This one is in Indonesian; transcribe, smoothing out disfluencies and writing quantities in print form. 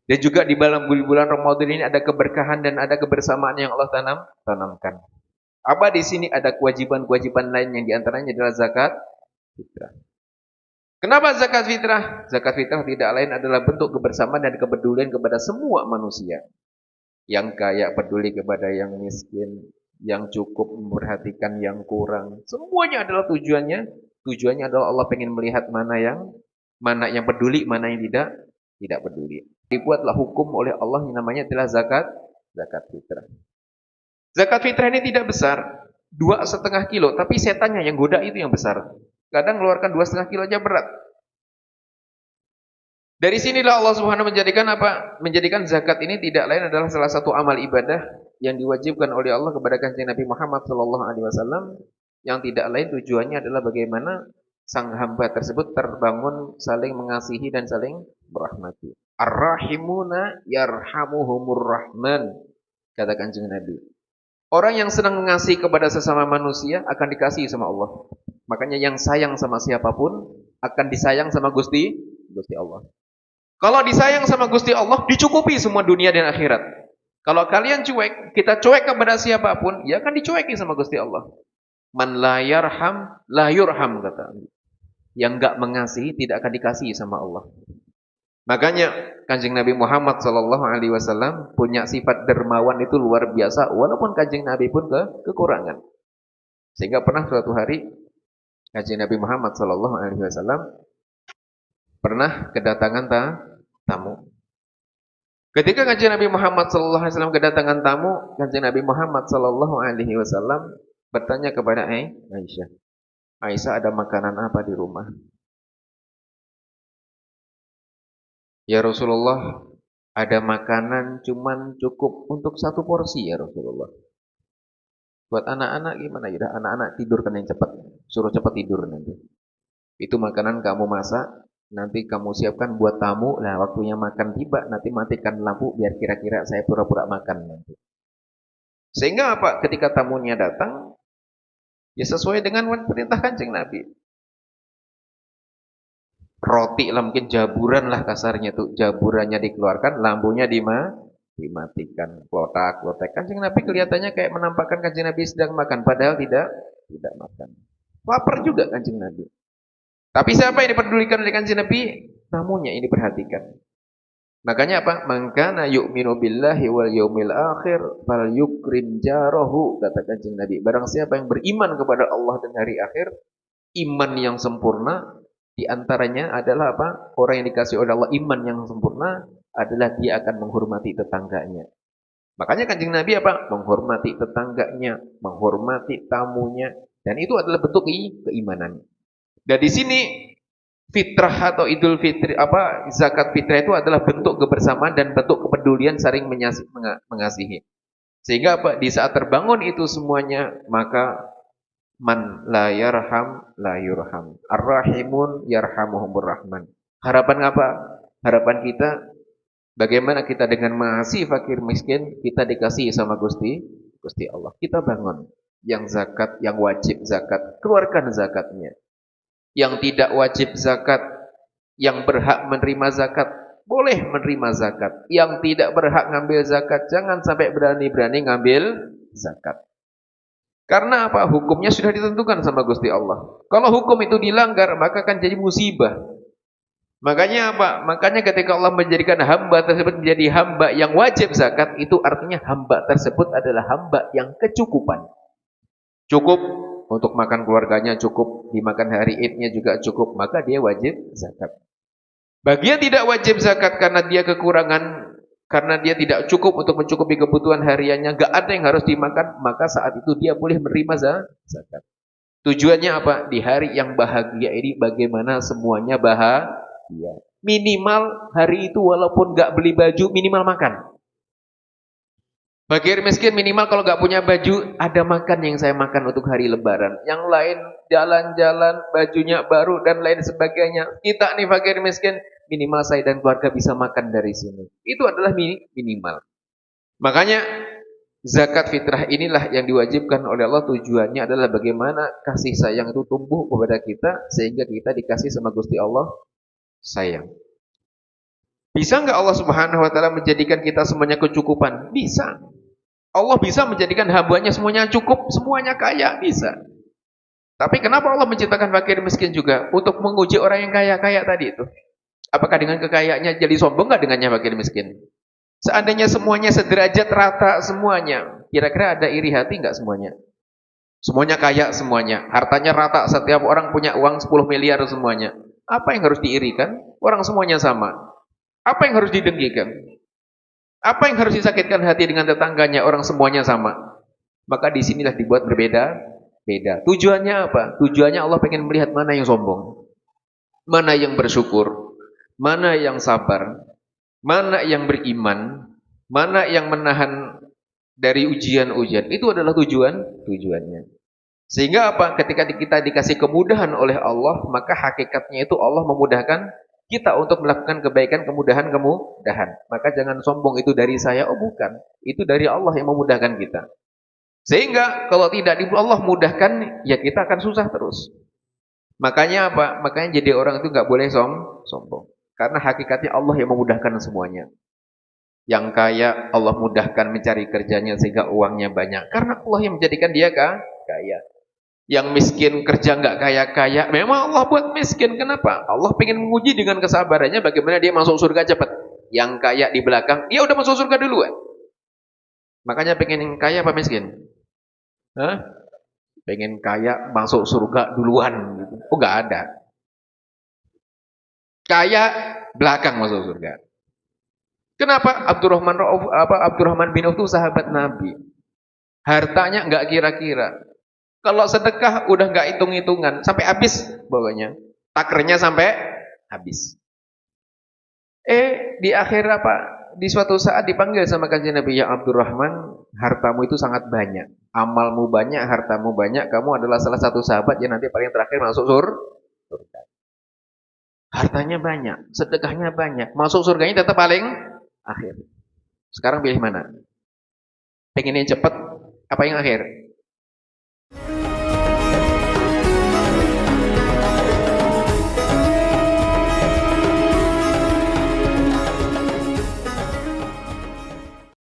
Dan juga di dalam bulan Ramadan ini ada keberkahan dan ada kebersamaan yang Allah tanamkan. Apa di sini ada kewajiban-kewajiban lain yang diantaranya adalah zakat fitrah. Kenapa zakat fitrah? Zakat fitrah tidak lain adalah bentuk kebersamaan dan kepedulian kepada semua manusia. Yang kaya peduli kepada yang miskin, yang cukup memperhatikan yang kurang. Semuanya adalah tujuannya adalah Allah pengen melihat mana yang peduli, mana yang tidak peduli. Dibuatlah hukum oleh Allah yang namanya adalah zakat fitrah. Zakat fitrah ini tidak besar, 2,5 kilo, tapi setannya yang goda itu yang besar. Kadang mengeluarkan 2,5 kilo aja berat. Dari sinilah Allah Subhanahu menjadikan apa? Menjadikan zakat ini tidak lain adalah salah satu amal ibadah yang diwajibkan oleh Allah kepada kanjeng Nabi Muhammad SAW, yang tidak lain tujuannya adalah bagaimana sang hamba tersebut terbangun saling mengasihi dan saling merahmati. Ar-rahimuna yarhamuhumur rahman, kata kanjeng Nabi. Orang yang senang mengasihi kepada sesama manusia akan dikasihi sama Allah. Makanya yang sayang sama siapapun akan disayang sama Gusti Allah. Kalau disayang sama Gusti Allah, dicukupi semua dunia dan akhirat. Kalau kalian cuek, kita cuek kepada siapapun, ya akan dicueki sama Gusti Allah. Man la yarham, la yurham, kata. Yang enggak mengasihi tidak akan dikasihi sama Allah. Makanya kanjeng Nabi Muhammad SAW punya sifat dermawan itu luar biasa, walaupun kanjeng Nabi pun kekurangan. Sehingga pernah suatu hari kanjeng Nabi Muhammad SAW pernah kedatangan tamu. Ketika kanjeng Nabi Muhammad SAW kedatangan tamu, kanjeng Nabi Muhammad SAW bertanya kepada Aisyah, Aisyah, ada makanan apa di rumah? Ya Rasulullah, ada makanan cuman cukup untuk 1 porsi ya Rasulullah. Buat anak-anak gimana? Ya anak-anak tidur kan yang cepat, suruh cepat tidur nanti. Itu makanan kamu masak, nanti kamu siapkan buat tamu. Nah, waktunya makan tiba, nanti matikan lampu biar kira-kira saya pura-pura makan nanti. Sehingga apa? Ketika tamunya datang, ya sesuai dengan perintah kanjeng Nabi. Roti lah, mungkin jaburan lah kasarnya tuh, jaburannya dikeluarkan, lampunya dimatikan, klotak. Kanjeng Nabi kelihatannya kayak menampakkan kanjeng Nabi sedang makan, padahal tidak makan. Lapar juga kanjeng Nabi. Tapi siapa yang diperdulikan oleh kanjeng Nabi? Tamunya ini perhatikan. Makanya apa? Man kana yu'minu billahi wal yaumil akhir fal yukrim jarahu, kata kanjeng Nabi. Barang siapa yang beriman kepada Allah dan hari akhir, iman yang sempurna, di antaranya adalah apa? Orang yang dikasih oleh Allah iman yang sempurna adalah dia akan menghormati tetangganya. Makanya kanjeng Nabi apa? Menghormati tetangganya, menghormati tamunya, dan itu adalah bentuk keimanan. Dan di sini fitrah atau idul fitri zakat fitrah itu adalah bentuk kebersamaan dan bentuk kepedulian saling mengasihi. Sehingga apa? Di saat terbangun itu semuanya, maka man la yarham la yurham. Ar-rahimun yarhamuhumur rahman. Harapan apa? Harapan kita bagaimana kita dengan mengasihi fakir miskin, kita dikasihi sama Gusti Allah. Kita bangun. Yang zakat, yang wajib zakat, keluarkan zakatnya. Yang tidak wajib zakat, yang berhak menerima zakat, boleh menerima zakat. Yang tidak berhak ngambil zakat, jangan sampai berani-berani ngambil zakat. Karena apa? Hukumnya sudah ditentukan sama Gusti Allah. Kalau hukum itu dilanggar, maka akan jadi musibah. Makanya apa? Makanya ketika Allah menjadikan hamba tersebut menjadi hamba yang wajib zakat, itu artinya hamba tersebut adalah hamba yang kecukupan. Cukup untuk makan keluarganya, cukup dimakan hari Idnya juga cukup, maka dia wajib zakat. Bagi yang tidak wajib zakat karena dia kekurangan, karena dia tidak cukup untuk mencukupi kebutuhan hariannya, gak ada yang harus dimakan, maka saat itu dia boleh menerima zakat. Tujuannya apa? Di hari yang bahagia ini bagaimana semuanya bahagia. Minimal hari itu walaupun gak beli baju, minimal makan. Fakir miskin minimal kalau gak punya baju, ada makan yang saya makan untuk hari lebaran. Yang lain jalan-jalan, bajunya baru dan lain sebagainya. Kita nih fakir miskin, minimal saya dan keluarga bisa makan dari sini. Itu adalah minimal. Makanya zakat fitrah inilah yang diwajibkan oleh Allah. Tujuannya adalah bagaimana kasih sayang itu tumbuh kepada kita, sehingga kita dikasih sama Gusti Allah sayang. Bisa nggak Allah Subhanahu wa taala menjadikan kita semuanya kecukupan? Bisa. Allah bisa menjadikan hambanya semuanya cukup, semuanya kaya, bisa. Tapi kenapa Allah menciptakan fakir miskin juga? Untuk menguji orang yang kaya-kaya tadi itu. Apakah dengan kekayaannya jadi sombong nggak dengannya fakir miskin? Seandainya semuanya sederajat rata semuanya, kira-kira ada iri hati nggak semuanya? Semuanya kaya semuanya, hartanya rata, setiap orang punya uang 10 miliar semuanya. Apa yang harus diirikan? Orang semuanya sama. Apa yang harus didengkikan? Apa yang harus disakitkan hati dengan tetangganya? Orang semuanya sama. Maka disinilah dibuat berbeda. Beda. Tujuannya apa? Tujuannya Allah pengen melihat mana yang sombong, mana yang bersyukur, mana yang sabar, mana yang beriman, mana yang menahan dari ujian-ujian. Itu adalah tujuannya. Sehingga apa? Ketika kita dikasih kemudahan oleh Allah, maka hakikatnya itu Allah memudahkan kita untuk melakukan kebaikan, kemudahan. Maka jangan sombong itu dari saya. Oh bukan, itu dari Allah yang memudahkan kita. Sehingga kalau tidak Allah mudahkan, ya kita akan susah terus. Makanya apa? Makanya jadi orang itu nggak boleh sombong. Karena hakikatnya Allah yang memudahkan semuanya. Yang kaya Allah mudahkan mencari kerjanya sehingga uangnya banyak. Karena Allah yang menjadikan dia kaya. Yang miskin kerja nggak kaya-kaya, memang Allah buat miskin. Kenapa? Allah pengen menguji dengan kesabarannya bagaimana dia masuk surga cepat. Yang kaya di belakang, dia udah masuk surga duluan. Makanya pengen kaya apa miskin? Hah? Pengen kaya masuk surga duluan gitu. Oh nggak ada. Kaya belakang masuk surga. Kenapa? Abdurrahman bin Auf itu sahabat Nabi. Hartanya nggak kira-kira. Kalau sedekah udah nggak hitung-hitungan, sampai habis bawahnya. Takernya sampai habis. Di akhir apa? Di suatu saat dipanggil sama kanjeng Nabi, ya Abdurrahman, hartamu itu sangat banyak, amalmu banyak, hartamu banyak, kamu adalah salah satu sahabat yang nanti paling terakhir masuk surga. Hartanya banyak, sedekahnya banyak, masuk surganya tetap paling akhir. Sekarang pilih mana? Pengen yang cepat apa yang akhir?